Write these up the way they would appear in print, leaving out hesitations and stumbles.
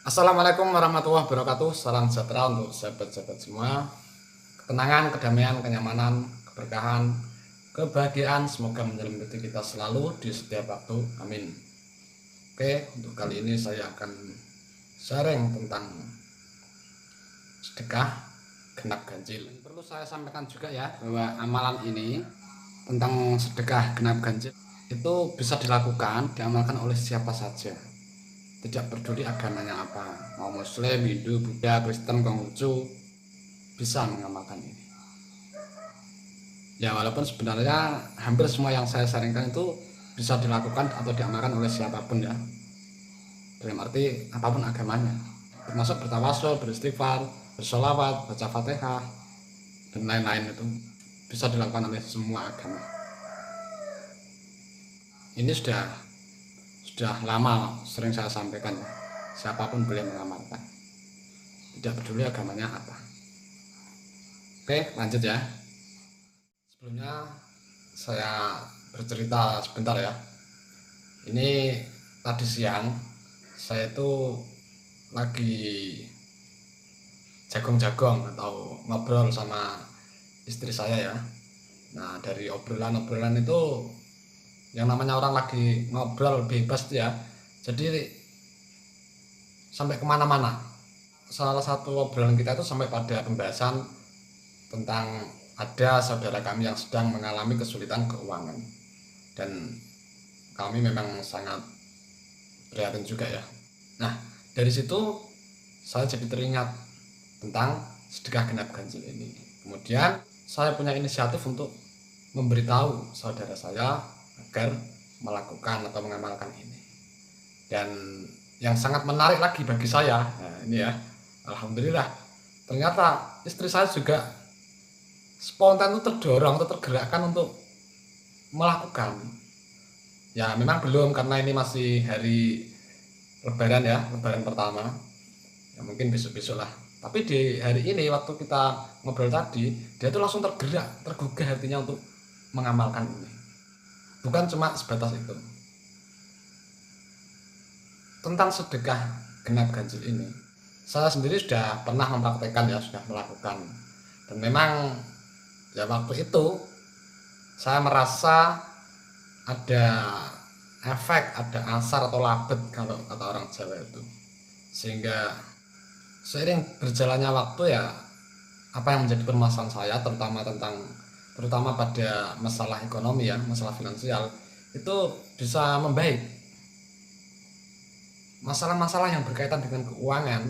Assalamualaikum warahmatullahi wabarakatuh. Salam sejahtera untuk sahabat-sahabat semua. Ketenangan, kedamaian, kenyamanan, keberkahan, kebahagiaan semoga menyelimuti kita selalu di setiap waktu. Amin. Oke, untuk kali ini saya akan sharing tentang sedekah genap ganjil. Perlu saya sampaikan juga ya bahwa amalan ini tentang sedekah genap ganjil itu bisa dilakukan, diamalkan oleh siapa saja. Tidak peduli agamanya apa, mau Muslim, Hindu, Buddha, Kristen, Konghucu, bisa mengamalkan ini. Ya walaupun sebenarnya hampir semua yang saya saringkan itu bisa dilakukan atau diamalkan oleh siapapun ya, dalam arti apapun agamanya, termasuk bertawasul, beristighfar, bersolawat, baca fatihah, dan lain-lain itu bisa dilakukan oleh semua agama. Ini sudah lama sering saya sampaikan ya, siapapun boleh mengamalkan, tidak peduli agamanya apa. Oke, lanjut ya. Sebelumnya saya bercerita sebentar ya. Ini tadi siang saya itu lagi jagong-jagong atau ngobrol sama istri saya ya. Nah, dari obrolan-obrolan itu, yang namanya orang lagi ngobrol bebas ya, jadi sampai kemana-mana. Salah satu obrolan kita itu sampai pada pembahasan tentang ada saudara kami yang sedang mengalami kesulitan keuangan, dan kami memang sangat prihatin juga ya. Nah, dari situ saya jadi teringat tentang sedekah genap ganjil ini. Kemudian saya punya inisiatif untuk memberitahu saudara saya agar melakukan atau mengamalkan ini. Dan yang sangat menarik lagi bagi saya, nah ini ya, alhamdulillah, ternyata istri saya juga spontan itu terdorong atau tergerakkan untuk melakukan. Ya memang belum, karena ini masih hari Lebaran ya, Lebaran pertama. Ya mungkin besok-besok lah. Tapi di hari ini waktu kita ngobrol tadi, dia tuh langsung tergerak, tergugah hatinya untuk mengamalkan ini. Bukan cuma sebatas itu. Tentang sedekah genap ganjil ini, saya sendiri sudah pernah mempraktekkan ya, sudah melakukan. Dan memang ya waktu itu saya merasa ada efek, ada asar atau labet kalau kata orang Jawa itu. Sehingga seiring berjalannya waktu ya, apa yang menjadi permasalahan saya terutama pada masalah ekonomi ya, masalah finansial itu bisa membaik. Masalah-masalah yang berkaitan dengan keuangan,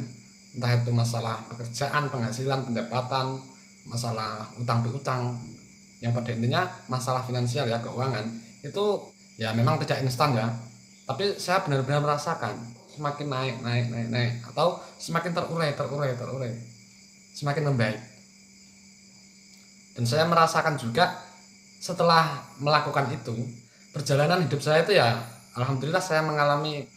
entah itu masalah pekerjaan, penghasilan, pendapatan, masalah utang piutang, yang pada intinya masalah finansial ya, keuangan itu ya memang tidak instan ya, tapi saya benar-benar merasakan semakin naik atau semakin terurai, semakin membaik. Dan saya merasakan juga setelah melakukan itu, perjalanan hidup saya itu ya alhamdulillah saya mengalami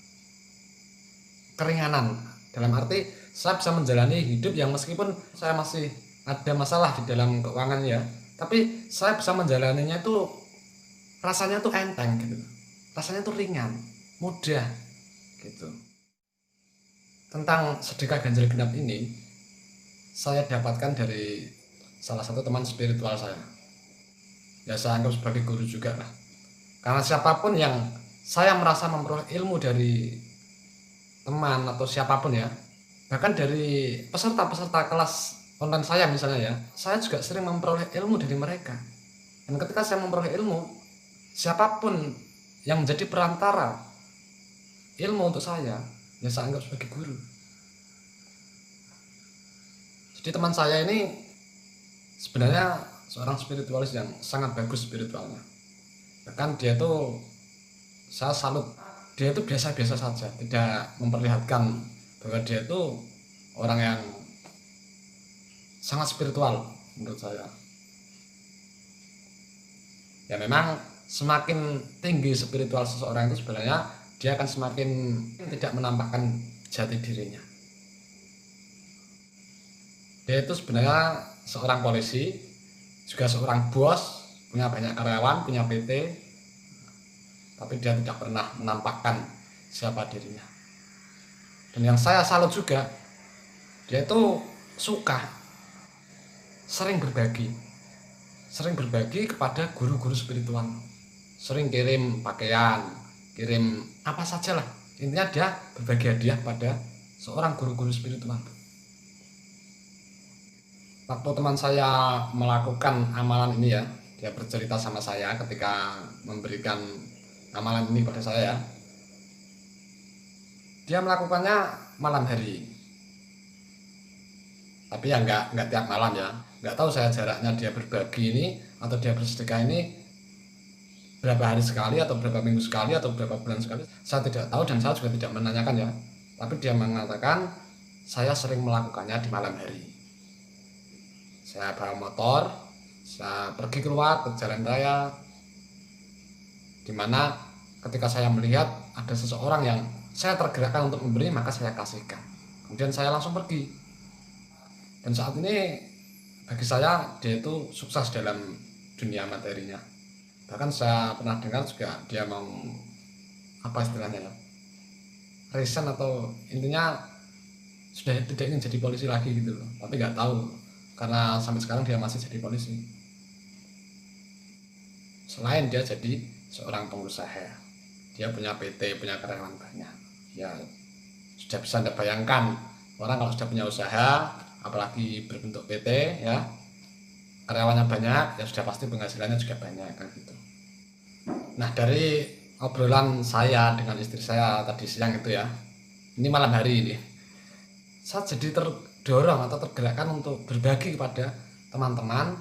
keringanan, dalam arti saya bisa menjalani hidup yang meskipun saya masih ada masalah di dalam keuangan ya, tapi saya bisa menjalaninya itu rasanya tuh enteng gitu, rasanya tuh ringan, mudah gitu. Tentang sedekah ganjil genap ini saya dapatkan dari salah satu teman spiritual saya. Ya saya anggap sebagai guru juga lah. Karena siapapun yang saya merasa memperoleh ilmu dari teman atau siapapun ya, bahkan dari peserta-peserta kelas online saya misalnya ya, saya juga sering memperoleh ilmu dari mereka. Dan ketika saya memperoleh ilmu, siapapun yang menjadi perantara ilmu untuk saya, ya saya anggap sebagai guru. Jadi teman saya ini sebenarnya seorang spiritualis yang sangat bagus spiritualnya. Bahkan dia tuh, saya salut, dia itu biasa-biasa saja, tidak memperlihatkan bahwa dia itu orang yang sangat spiritual menurut saya. Ya memang semakin tinggi spiritual seseorang itu sebenarnya dia akan semakin tidak menampakkan jati dirinya. Dia itu sebenarnya seorang polisi, juga seorang bos, punya banyak karyawan, punya PT, tapi dia tidak pernah menampakkan siapa dirinya. Dan yang saya salut juga, dia itu sering berbagi kepada guru-guru spiritual, sering kirim pakaian, kirim apa saja lah, intinya dia berbagi hadiah pada seorang guru-guru spiritual. Waktu teman saya melakukan amalan ini ya, dia bercerita sama saya ketika memberikan amalan ini pada saya ya, dia melakukannya malam hari, tapi ya nggak tiap malam ya. Nggak tahu saya jaraknya dia berbagi ini atau dia bersedekah ini berapa hari sekali atau berapa minggu sekali atau berapa bulan sekali, saya tidak tahu dan saya juga tidak menanyakan ya. Tapi dia mengatakan saya sering melakukannya di malam hari. Saya bawa motor, saya pergi keluar ke jalan raya, dimana ketika saya melihat ada seseorang yang saya tergerakkan untuk memberi, maka saya kasihkan, kemudian saya langsung pergi. Dan saat ini bagi saya dia itu sukses dalam dunia materinya. Bahkan saya pernah dengar juga dia mau apa istilahnya ya, resign atau intinya sudah tidak ingin jadi polisi lagi gitu loh. Tapi nggak tahu karena sampai sekarang dia masih jadi polisi. Selain dia jadi seorang pengusaha, dia punya PT, punya karyawan banyak. Ya sudah bisa Anda bayangkan, orang kalau sudah punya usaha, apalagi berbentuk PT ya, karyawannya banyak, ya sudah pasti penghasilannya juga banyak kan gitu. Nah, dari obrolan saya dengan istri saya tadi siang itu ya, ini malam hari ini, saya jadi terdorong atau tergerakkan untuk berbagi kepada teman-teman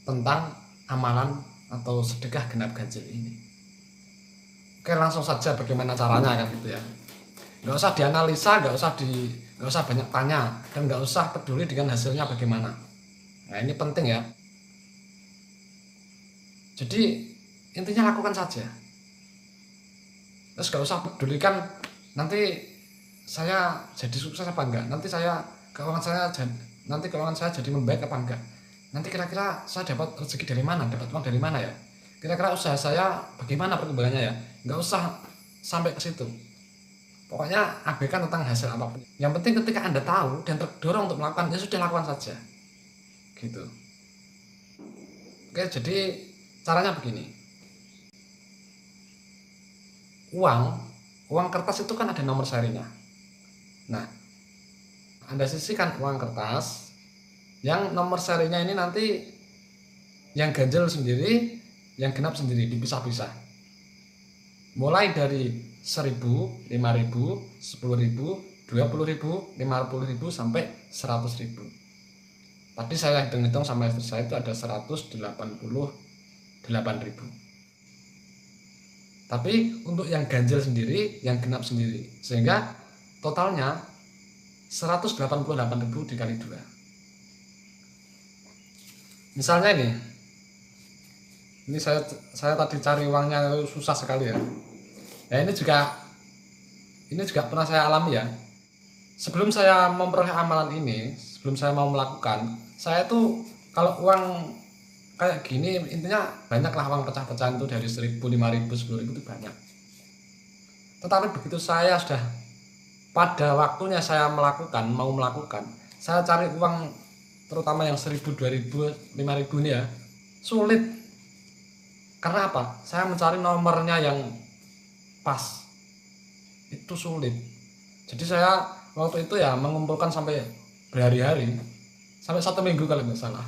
tentang amalan atau sedekah genap ganjil ini. Oke, langsung saja bagaimana caranya kan gitu ya. Nggak usah dianalisa, nggak usah banyak tanya, dan nggak usah peduli dengan hasilnya bagaimana. Nah, ini penting ya. Jadi intinya lakukan saja. Terus nggak usah pedulikan nanti saya jadi sukses apa enggak, nanti keuangan saya jadi membaik apa enggak, nanti kira-kira saya dapat rezeki dari mana, dapat uang dari mana ya, kira-kira usaha saya bagaimana perkembangannya ya. Nggak usah sampai ke situ. Pokoknya abaikan tentang hasil apapun. Yang penting ketika Anda tahu dan terdorong untuk melakukan, ya sudah lakukan saja. Gitu. Oke, jadi caranya begini. Uang kertas itu kan ada nomor serinya. Nah, Anda sisihkan uang kertas yang nomor serinya ini nanti yang ganjil sendiri, yang genap sendiri, dipisah-pisah. Mulai dari 1.000, 5.000, 10.000, 20.000, 50.000 sampai 100.000. Tadi saya hitung-hitung sama istri saya itu ada 188.000. Tapi untuk yang ganjil sendiri, yang genap sendiri, sehingga totalnya 188.000 dikali 2. Misalnya ini saya tadi cari uangnya susah sekali ya. Ya ini juga pernah saya alami ya. Sebelum saya memperoleh amalan ini, sebelum saya mau melakukan, saya tuh kalau uang kayak gini intinya banyaklah uang pecah-pecahan itu dari 1.000, 5.000, 10.000 itu banyak. Tetapi begitu saya sudah pada waktunya saya mau melakukan, saya cari uang terutama yang 1.000, 2.000, 5.000 ini ya, sulit. Karena apa? Saya mencari nomornya yang pas. Itu sulit. Jadi saya waktu itu ya mengumpulkan sampai berhari-hari, sampai 1 minggu kalau nggak salah.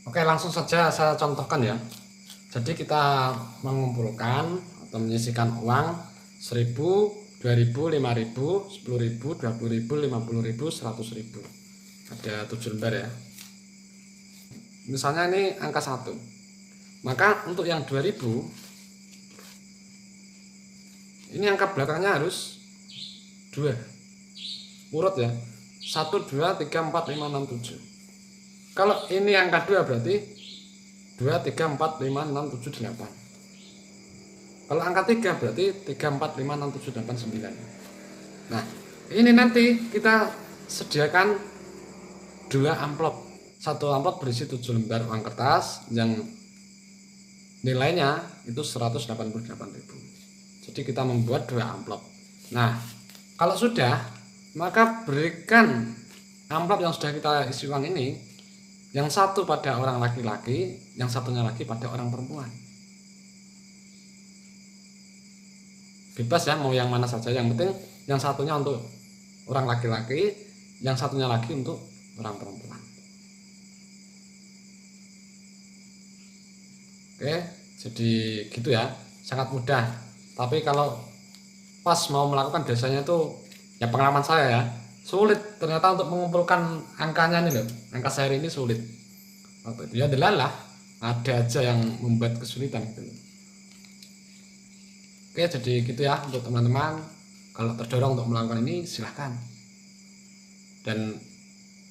Oke, langsung saja saya contohkan ya. Jadi kita mengumpulkan atau menyisihkan uang 1.000, 2.000, 5.000, 10.000, 20.000, 50.000, 100.000. Ada 7 lembar ya. Misalnya ini angka 1. Maka untuk yang 2.000, ini angka belakangnya harus 2. Urut ya. 1, 2, 3, 4, 5, 6, 7. Kalau ini angka 2 berarti 2, 3, 4, 5, 6, 7, 8. Kalau angka 3 berarti 3, 4, 5, 6, 7, 8, 9. Nah, ini nanti kita sediakan 2 amplop. 1 amplop berisi 7 lembar uang kertas yang nilainya itu 188.000. Jadi kita membuat 2 amplop. Nah, kalau sudah, maka berikan amplop yang sudah kita isi uang ini, yang satu pada orang laki-laki, yang satunya lagi pada orang perempuan. Bebas ya, mau yang mana saja, yang penting yang satunya untuk orang laki-laki, yang satunya lagi untuk orang perempuan. Oke, jadi gitu ya, sangat mudah. Tapi kalau pas mau melakukan biasanya itu, ya pengalaman saya ya, sulit ternyata untuk mengumpulkan angkanya ini loh, angka seri ini sulit. Waktu itu ya delalah, ada aja yang membuat kesulitan gitu. Oke, jadi gitu ya untuk teman-teman. Kalau terdorong untuk melakukan ini silahkan. Dan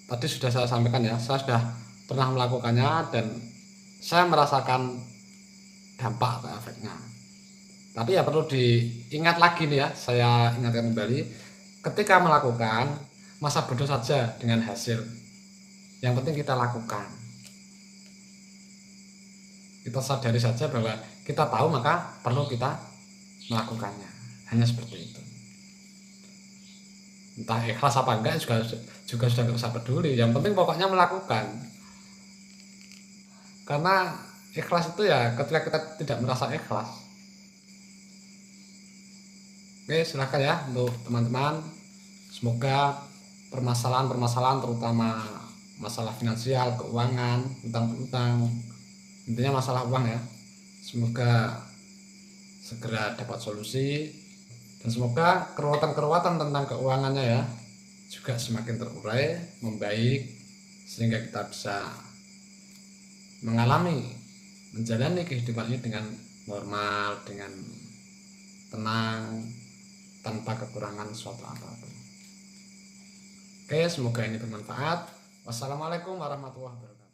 tadi sudah saya sampaikan ya, saya sudah pernah melakukannya dan saya merasakan dampak atau efeknya. Tapi ya perlu diingat lagi nih ya, saya ingatkan kembali, ketika melakukan masa bodoh saja dengan hasil. Yang penting kita lakukan. Kita sadari saja bahwa kita tahu, maka perlu kita melakukannya. Hanya seperti itu. Entah ikhlas apa enggak juga sudah nggak usah peduli. Yang penting pokoknya melakukan. Karena ikhlas itu ya ketika kita tidak merasa ikhlas. Oke, silahkan ya untuk teman-teman. Semoga permasalahan-permasalahan terutama masalah finansial, keuangan, utang-utang, intinya masalah uang ya, semoga segera dapat solusi, dan semoga keruwetan-keruwetan tentang keuangannya ya juga semakin terurai, membaik, sehingga kita bisa menjalani kehidupan ini dengan normal, dengan tenang, tanpa kekurangan suatu apapun. Oke, semoga ini bermanfaat. Wassalamualaikum warahmatullahi wabarakatuh.